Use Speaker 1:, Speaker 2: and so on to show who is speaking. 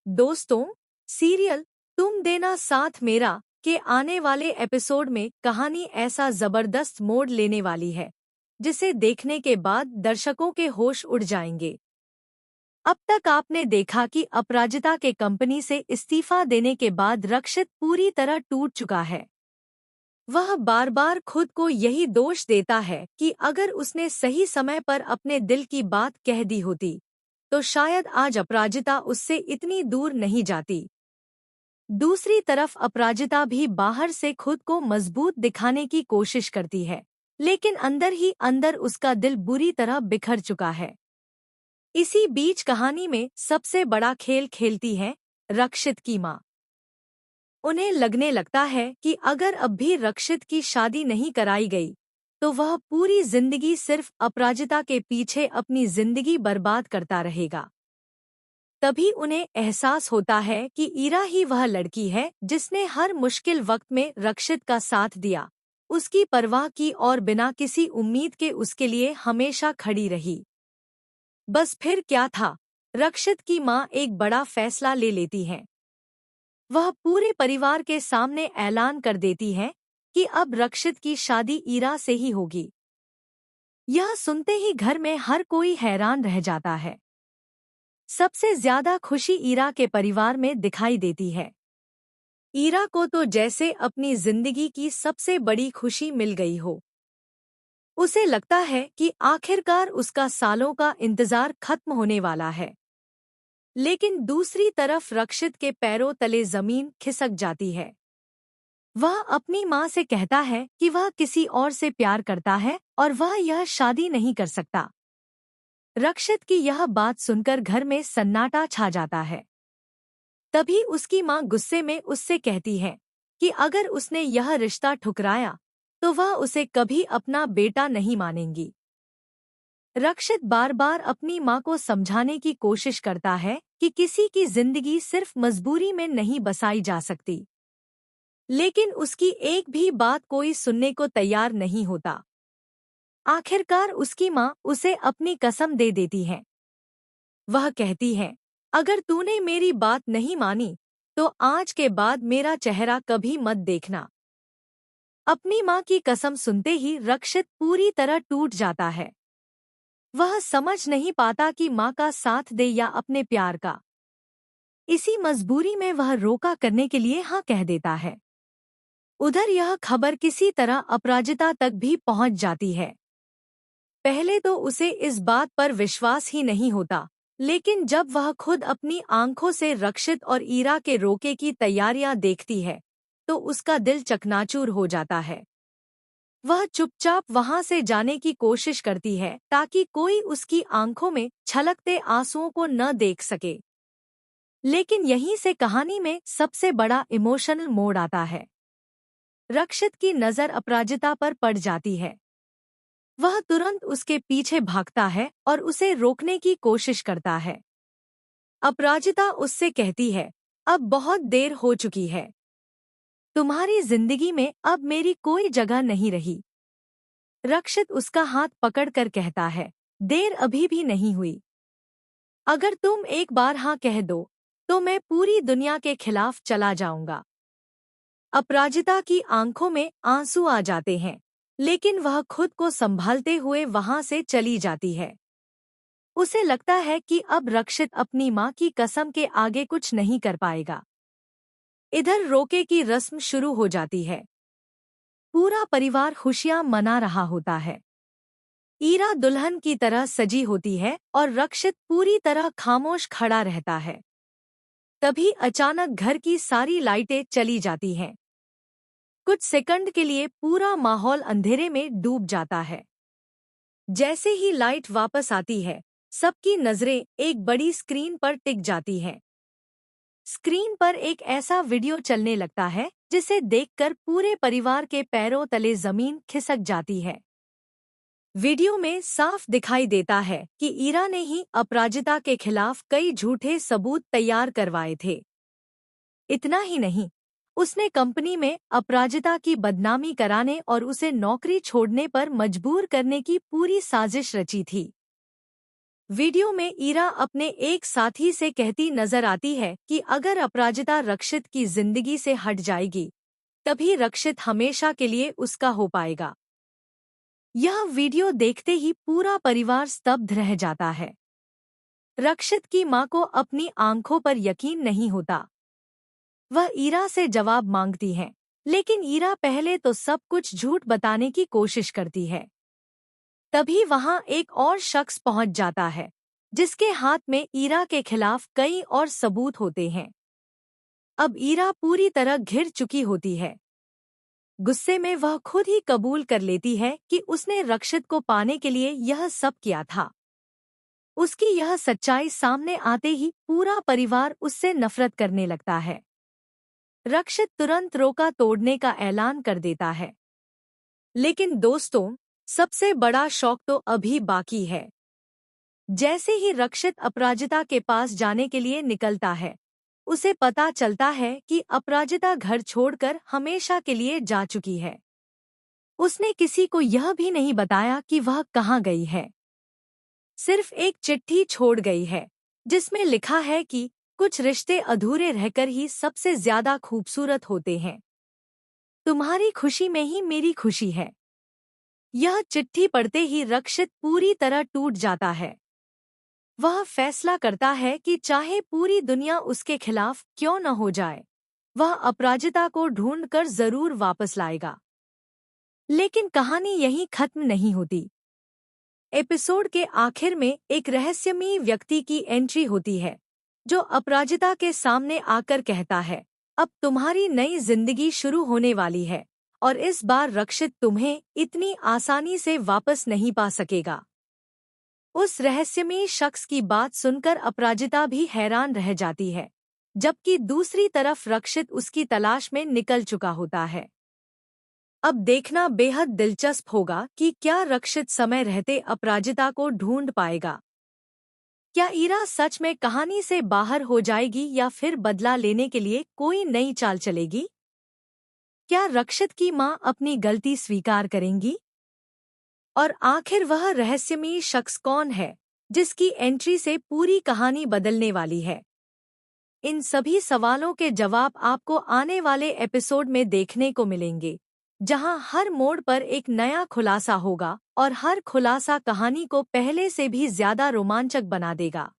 Speaker 1: दोस्तों, सीरियल तुम देना साथ मेरा के आने वाले एपिसोड में कहानी ऐसा जबरदस्त मोड़ लेने वाली है जिसे देखने के बाद दर्शकों के होश उड़ जाएंगे। अब तक आपने देखा कि अपराजिता के कंपनी से इस्तीफा देने के बाद रक्षित पूरी तरह टूट चुका है। वह बार बार खुद को यही दोष देता है कि अगर उसने सही समय पर अपने दिल की बात कह दी होती तो शायद आज अपराजिता उससे इतनी दूर नहीं जाती। दूसरी तरफ अपराजिता भी बाहर से खुद को मजबूत दिखाने की कोशिश करती है, लेकिन अंदर ही अंदर उसका दिल बुरी तरह बिखर चुका है। इसी बीच कहानी में सबसे बड़ा खेल खेलती है रक्षित की माँ। उन्हें लगने लगता है कि अगर अब भी रक्षित की शादी नहीं कराई गई तो वह पूरी जिंदगी सिर्फ अपराजिता के पीछे अपनी जिंदगी बर्बाद करता रहेगा। तभी उन्हें एहसास होता है कि ईरा ही वह लड़की है जिसने हर मुश्किल वक्त में रक्षित का साथ दिया, उसकी परवाह की और बिना किसी उम्मीद के उसके लिए हमेशा खड़ी रही। बस फिर क्या था, रक्षित की माँ एक बड़ा फैसला ले लेती है। वह पूरे परिवार के सामने ऐलान कर देती है कि अब रक्षित की शादी ईरा से ही होगी। यह सुनते ही घर में हर कोई हैरान रह जाता है। सबसे ज्यादा खुशी ईरा के परिवार में दिखाई देती है। ईरा को तो जैसे अपनी जिंदगी की सबसे बड़ी खुशी मिल गई हो। उसे लगता है कि आखिरकार उसका सालों का इंतजार खत्म होने वाला है। लेकिन दूसरी तरफ रक्षित के पैरों तले जमीन खिसक जाती है। वह अपनी माँ से कहता है कि वह किसी और से प्यार करता है और वह यह शादी नहीं कर सकता। रक्षित की यह बात सुनकर घर में सन्नाटा छा जाता है। तभी उसकी माँ गुस्से में उससे कहती है कि अगर उसने यह रिश्ता ठुकराया तो वह उसे कभी अपना बेटा नहीं मानेंगी। रक्षित बार बार अपनी माँ को समझाने की कोशिश करता है कि किसी की जिंदगी सिर्फ मजबूरी में नहीं बसाई जा सकती, लेकिन उसकी एक भी बात कोई सुनने को तैयार नहीं होता। आखिरकार उसकी माँ उसे अपनी कसम दे देती है। वह कहती है, अगर तूने मेरी बात नहीं मानी तो आज के बाद मेरा चेहरा कभी मत देखना। अपनी माँ की कसम सुनते ही रक्षित पूरी तरह टूट जाता है। वह समझ नहीं पाता कि माँ का साथ दे या अपने प्यार का। इसी मजबूरी में वह रोका करने के लिए हाँ कह देता है। उधर यह खबर किसी तरह अपराजिता तक भी पहुंच जाती है। पहले तो उसे इस बात पर विश्वास ही नहीं होता, लेकिन जब वह खुद अपनी आंखों से रक्षित और ईरा के रोके की तैयारियां देखती है तो उसका दिल चकनाचूर हो जाता है। वह चुपचाप वहां से जाने की कोशिश करती है ताकि कोई उसकी आंखों में छलकते आंसुओं को न देख सके। लेकिन यहीं से कहानी में सबसे बड़ा इमोशनल मोड़ आता है। रक्षित की नज़र अपराजिता पर पड़ जाती है। वह तुरंत उसके पीछे भागता है और उसे रोकने की कोशिश करता है। अपराजिता उससे कहती है, अब बहुत देर हो चुकी है। तुम्हारी जिंदगी में अब मेरी कोई जगह नहीं रही। रक्षित उसका हाथ पकड़कर कहता है, देर अभी भी नहीं हुई। अगर तुम एक बार हाँ कह दो तो मैं पूरी दुनिया के खिलाफ चला जाऊंगा। अपराजिता की आंखों में आंसू आ जाते हैं, लेकिन वह खुद को संभालते हुए वहां से चली जाती है। उसे लगता है कि अब रक्षित अपनी माँ की कसम के आगे कुछ नहीं कर पाएगा। इधर रोके की रस्म शुरू हो जाती है। पूरा परिवार खुशियां मना रहा होता है। ईरा दुल्हन की तरह सजी होती है और रक्षित पूरी तरह खामोश खड़ा रहता है। तभी अचानक घर की सारी लाइटें चली जाती हैं। कुछ सेकंड के लिए पूरा माहौल अंधेरे में डूब जाता है। जैसे ही लाइट वापस आती है, सबकी नजरें एक बड़ी स्क्रीन पर टिक जाती हैं। स्क्रीन पर एक ऐसा वीडियो चलने लगता है जिसे देखकर पूरे परिवार के पैरों तले जमीन खिसक जाती है। वीडियो में साफ दिखाई देता है कि ईरा ने ही अपराजिता के खिलाफ कई झूठे सबूत तैयार करवाए थे। इतना ही नहीं, उसने कंपनी में अपराजिता की बदनामी कराने और उसे नौकरी छोड़ने पर मजबूर करने की पूरी साजिश रची थी। वीडियो में ईरा अपने एक साथी से कहती नजर आती है कि अगर अपराजिता रक्षित की जिंदगी से हट जाएगी तभी रक्षित हमेशा के लिए उसका हो पाएगा। यह वीडियो देखते ही पूरा परिवार स्तब्ध रह जाता है। रक्षित की मां को अपनी आंखों पर यकीन नहीं होता। वह ईरा से जवाब मांगती है, लेकिन ईरा पहले तो सब कुछ झूठ बताने की कोशिश करती है। तभी वहां एक और शख्स पहुंच जाता है, जिसके हाथ में ईरा के खिलाफ कई और सबूत होते हैं। अब ईरा पूरी तरह घिर चुकी होती है। गुस्से में वह खुद ही कबूल कर लेती है कि उसने रक्षित को पाने के लिए यह सब किया था। उसकी यह सच्चाई सामने आते ही पूरा परिवार उससे नफरत करने लगता है। रक्षित तुरंत रोका तोड़ने का ऐलान कर देता है। लेकिन दोस्तों, सबसे बड़ा शौक तो अभी बाकी है। जैसे ही रक्षित अपराजिता के पास जाने के लिए निकलता है, उसे पता चलता है कि अपराजिता घर छोड़कर हमेशा के लिए जा चुकी है। उसने किसी को यह भी नहीं बताया कि वह कहाँ गई है। सिर्फ एक चिट्ठी छोड़ गई है, जिसमें लिखा है कि कुछ रिश्ते अधूरे रहकर ही सबसे ज्यादा खूबसूरत होते हैं। तुम्हारी खुशी में ही मेरी खुशी है। यह चिट्ठी पढ़ते ही रक्षित पूरी तरह टूट जाता है। वह फैसला करता है कि चाहे पूरी दुनिया उसके खिलाफ क्यों न हो जाए, वह अपराजिता को ढूंढकर जरूर वापस लाएगा। लेकिन कहानी यहीं खत्म नहीं होती। एपिसोड के आखिर में एक रहस्यमयी व्यक्ति की एंट्री होती है, जो अपराजिता के सामने आकर कहता है, अब तुम्हारी नई जिंदगी शुरू होने वाली है और इस बार रक्षित तुम्हें इतनी आसानी से वापस नहीं पा सकेगा। उस रहस्यमयी शख्स की बात सुनकर अपराजिता भी हैरान रह जाती है, जबकि दूसरी तरफ रक्षित उसकी तलाश में निकल चुका होता है। अब देखना बेहद दिलचस्प होगा कि क्या रक्षित समय रहते अपराजिता को ढूंढ पाएगा। क्या ईरा सच में कहानी से बाहर हो जाएगी या फिर बदला लेने के लिए कोई नई चाल चलेगी? क्या रक्षित की मां अपनी गलती स्वीकार करेंगी? और आखिर वह रहस्यमयी शख्स कौन है, जिसकी एंट्री से पूरी कहानी बदलने वाली है? इन सभी सवालों के जवाब आपको आने वाले एपिसोड में देखने को मिलेंगे, जहां हर मोड़ पर एक नया खुलासा होगा और हर खुलासा कहानी को पहले से भी ज्यादा रोमांचक बना देगा।